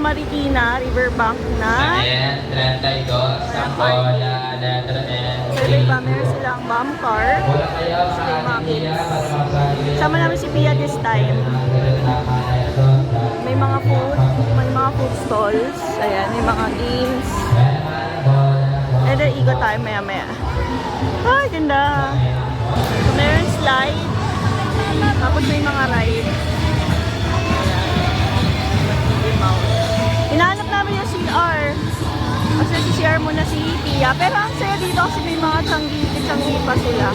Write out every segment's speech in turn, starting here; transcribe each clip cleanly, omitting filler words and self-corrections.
Marikina, riverbank na. Ayan, 32, Sampola, letter N. So iba, meron silang bomb car. Wala kayo sa ating Pia para masali. Sama namin si Pia this time. May mga food stalls. Ayan, may mga games. And then, ikot tayo maya-maya. Ay, ganda. So, meron slide. Tapos may mga ride. Hinahanap namin yung CR. Kasi si CR muna si Pia. Pero ang saya dito kasi may mga tiyanggi pa sila.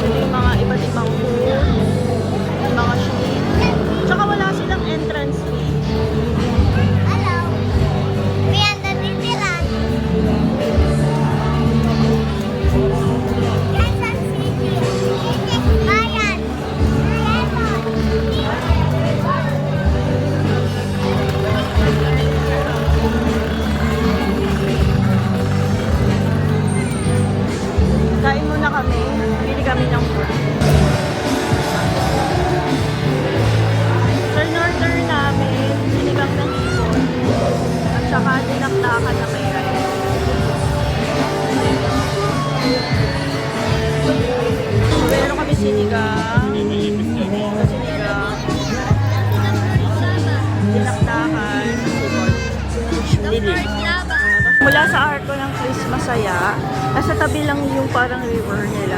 May mga iba't ibang food. May mga sheet. Tsaka wala silang entrance fee. Hello. Pian na titiran. Quezon City. Bayan. Kain muna kami. Bili kami ng food. So, in-order namin, sinigang ng ibon. At saka dinakdakan na may rice. So, meron kami sinigang. Sinigang. Dinakdakan. Mula sa arko ng Chris Masaya, nasa tabi lang yung parang river nila.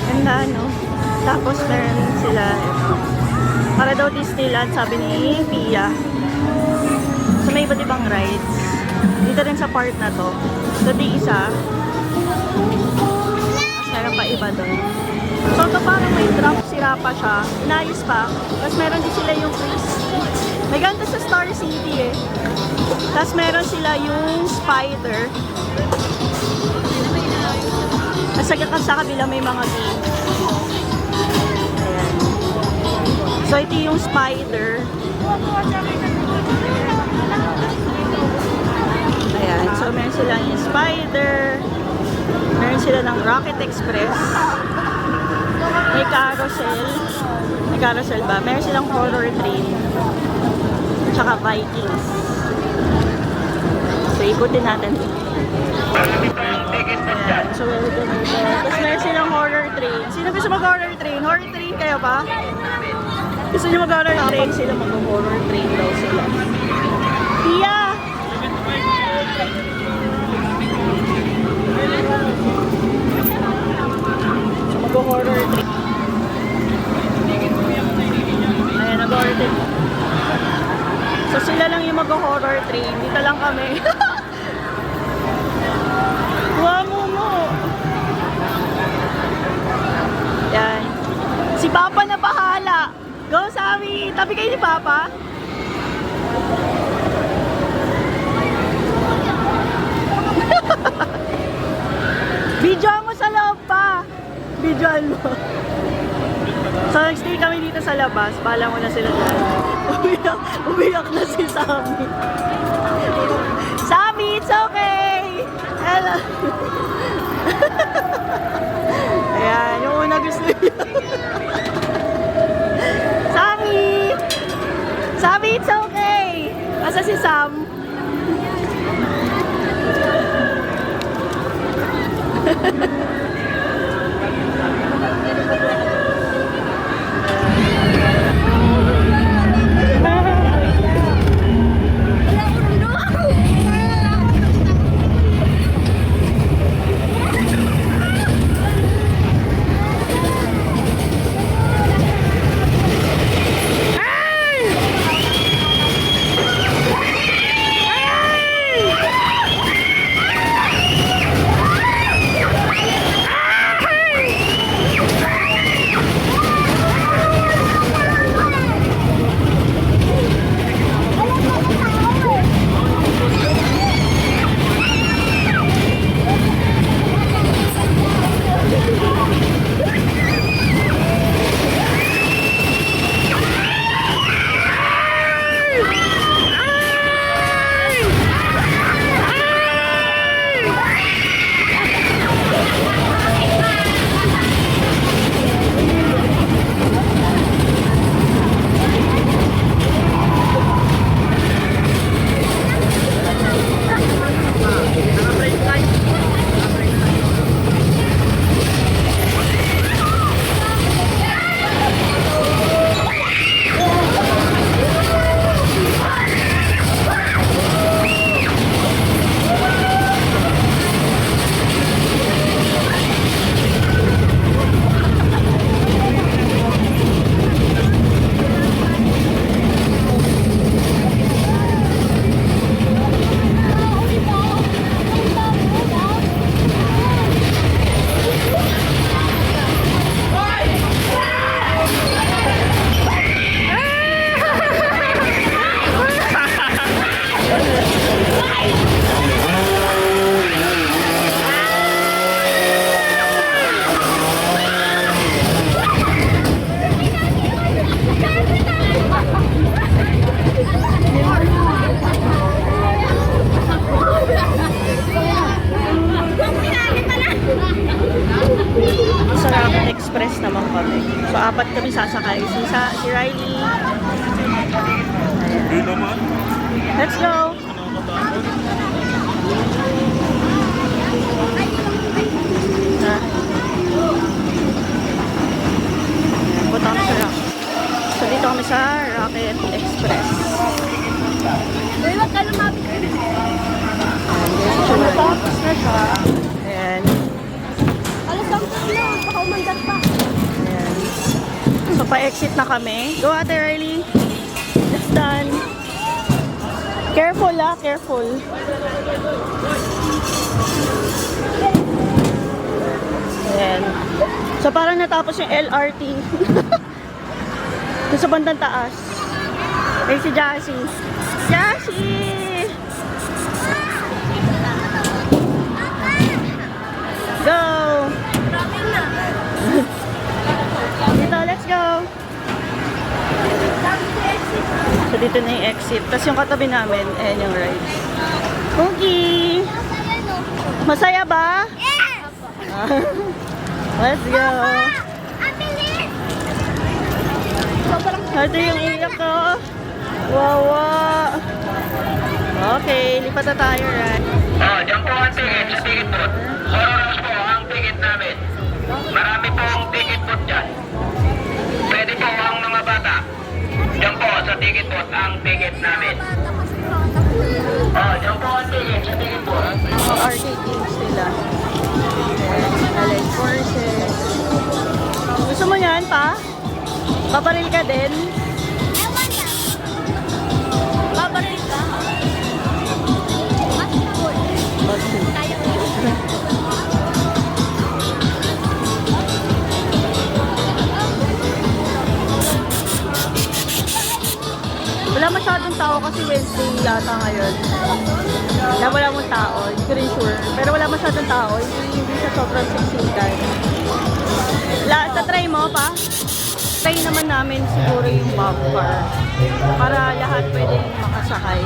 Ganda, no? Tapos meron sila, ito. Para daw Disneyland, sabi ni Pia. So may iba't ibang rides. Dito rin sa part na to. So di isa. Tapos meron pa iba doon. So ito parang may drop sira pa siya. Inayos pa. Tapos meron din sila yung Chris. May ganda sa Star City eh. Tapos meron sila yung spider. Tapos sa kabila may mga games. Ayan. So ito yung spider. Ayan. So meron silang yung spider. Meron sila ng Rocket Express. May carousel. May carousel ba? Meron silang horror train. Tsaka Vikings. So, ikutin natin. Ayan. So, welcome dito. Tapos meron silang horror train. Sino gusto mag-horror train? Horror train kayo ba? Gusto nyo mag-horror train? Sila mag-horror train daw sila. Pia! So, mag-horror train. Ayan, nag-horror train. So sila lang yung mag-horror train. Dito lang kami. Mo. Yan. Si Papa na bahala. Go, Sammy. Tabi kayo ni Papa. Videoan mo sa loob pa. Videoan mo. So, nag-stay kami dito sa labas. Bahala mo na sila dyan. Umiyak na si Sammy. Sammy, it's okay! Hello! Ayan, yung una gusto niya. Sammy! Sammy, it's okay! Asa si Sam? Ayan. Alas ang na, baka umandat pa. Ayan. So, pa-exit na kami. Go, Ate Riley. It's done. Careful careful. Ayan. So, parang natapos yung LRT. Doon sa bandang taas. Ay, si Jassy. Jassy! Go! Dito, let's go! So, dito na yung exit. Tapos yung katabi namin, ayan yung rides. Cookie! Masaya ba? Yes! Let's go! Ang bilis! Ito yung iyak ko. Wawa! Okay, lipat na tayo, right? Oh, dyan po ang ticket sa ticket booth. Soros po ang ticket namin. Marami po ang ticket booth dyan. Pwede po ang mga bata. Dyan po sa ticket booth ang ticket namin. Oh, dyan po ang ticket sa ticket booth. Mga arcade games nila. Allied Forces. Gusto mo yan, pa? Paparil ka din? Ewan na. Paparil ka? Kaya ko yun. Wala masyadong tao kasi Wednesday yata ngayon. Wala mong tao, hindi ko rin sure. Pero wala masyadong tao, hindi siya sobrang siksikan. Try mo pa? Try naman namin siguro yung bomb car. Para lahat pwede makasakay.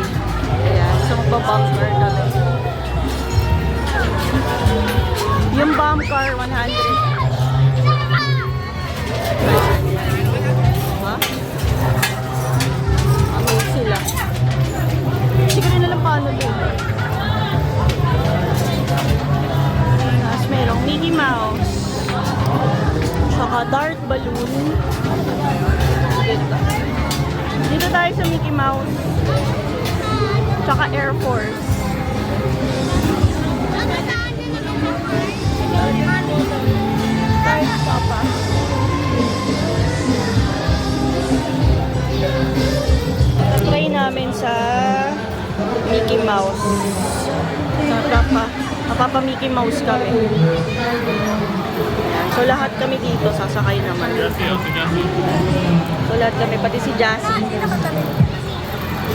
Ayan, so magpa-bomb car kami. Yung bomb car, 100. Diba? Amazed sila. Hindi ko rin alam paano din. Tapos merong Mickey Mouse. Saka dart balloon. Dito tayo sa Mickey Mouse. Saka Air Force. Tayo papa. Try namin sa Mickey Mouse. Mapapa Mickey Mouse kami. So lahat kami dito sasakay naman. So lahat kami, pati si Jassy.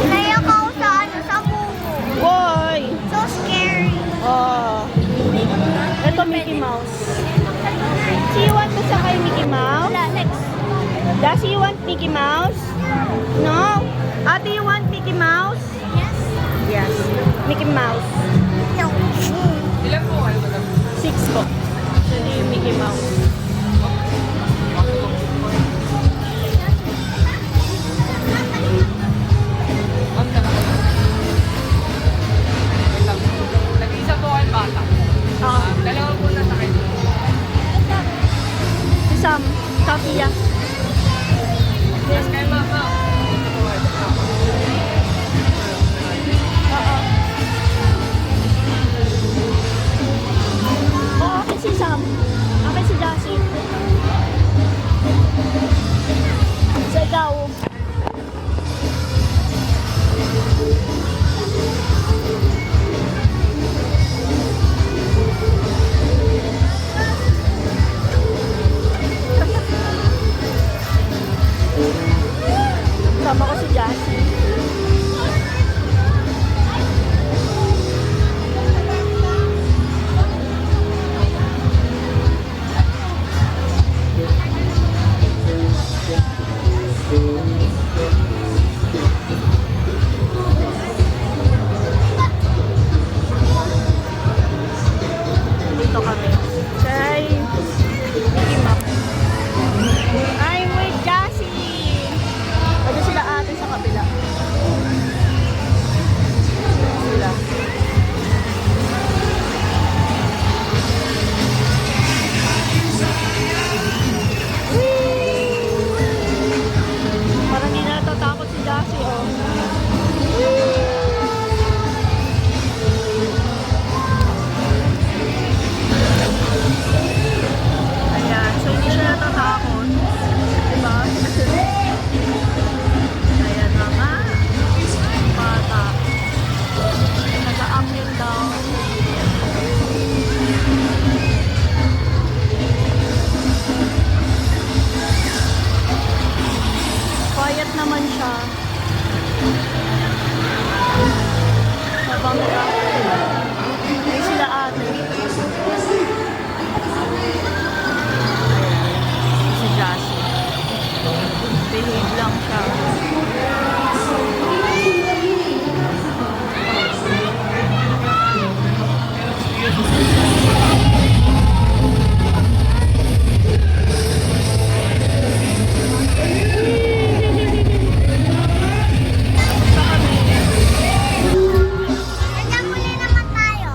Kaya ko sa ano, sa mumu. Boy! So scary. Oh. Ito Mickey Mouse. So you want to sakay Mickey Mouse? Wala, next. Jassy, you want Mickey Mouse? No? Ate, you want Mickey Mouse? Yes. Yes. Mickey Mouse. No. 6 po. So yung Mickey Mouse. Nag-isa po kayo bata. Dalawa po na sa kayo. Si Sam. Sophia. Yes, kay mama. camera. May sila ate. Si Jassy. Behave lang siya. Nandiyan muli naman tayo.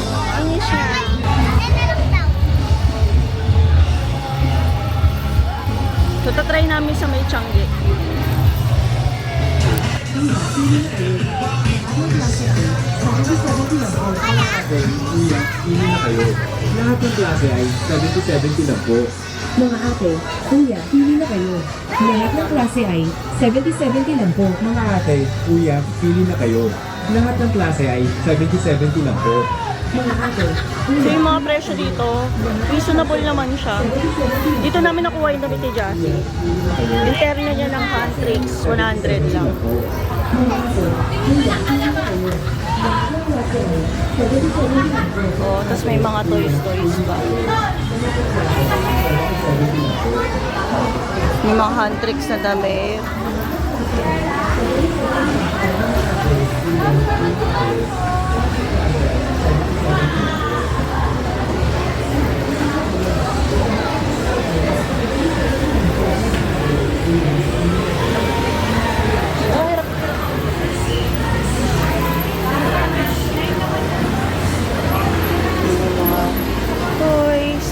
Ang siya. Ay, meron daw. So, tatry namin sa may Changi. Kuya, pili na kayo. Lahat ng klase ay 70-70 lang po. Mga ate, kuya, pili na kayo. Lahat ng klase ay 70-70 lang po. Mga ate, kuya, pili na kayo. Lahat ng klase ay 70-70 lang po. Mga ate, So, kuya, yung mga presyo dito, reasonable naman siya. Dito namin nakuha yung damit ni Jassy. Yung terno niya ng handtricks, 100 lang. Oh, tapos may mga toys pa. May mga handtricks na damit. Toys.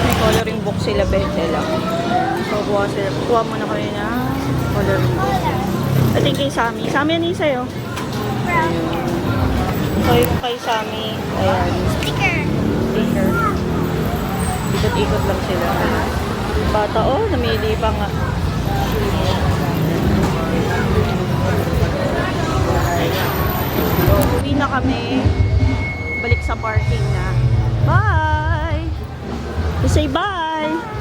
May coloring book sila, 20 lang. So, kuha muna kami na coloring book. I think kay Sammy. Sammy, ano yung sa'yo? So, yung kay Sammy, ayan, Sticker. sticker. Ikot-ikot lang sila. Bata, oh, namili pa nga. So, uwi na kami. Balik sa parking na. Bye! You say bye!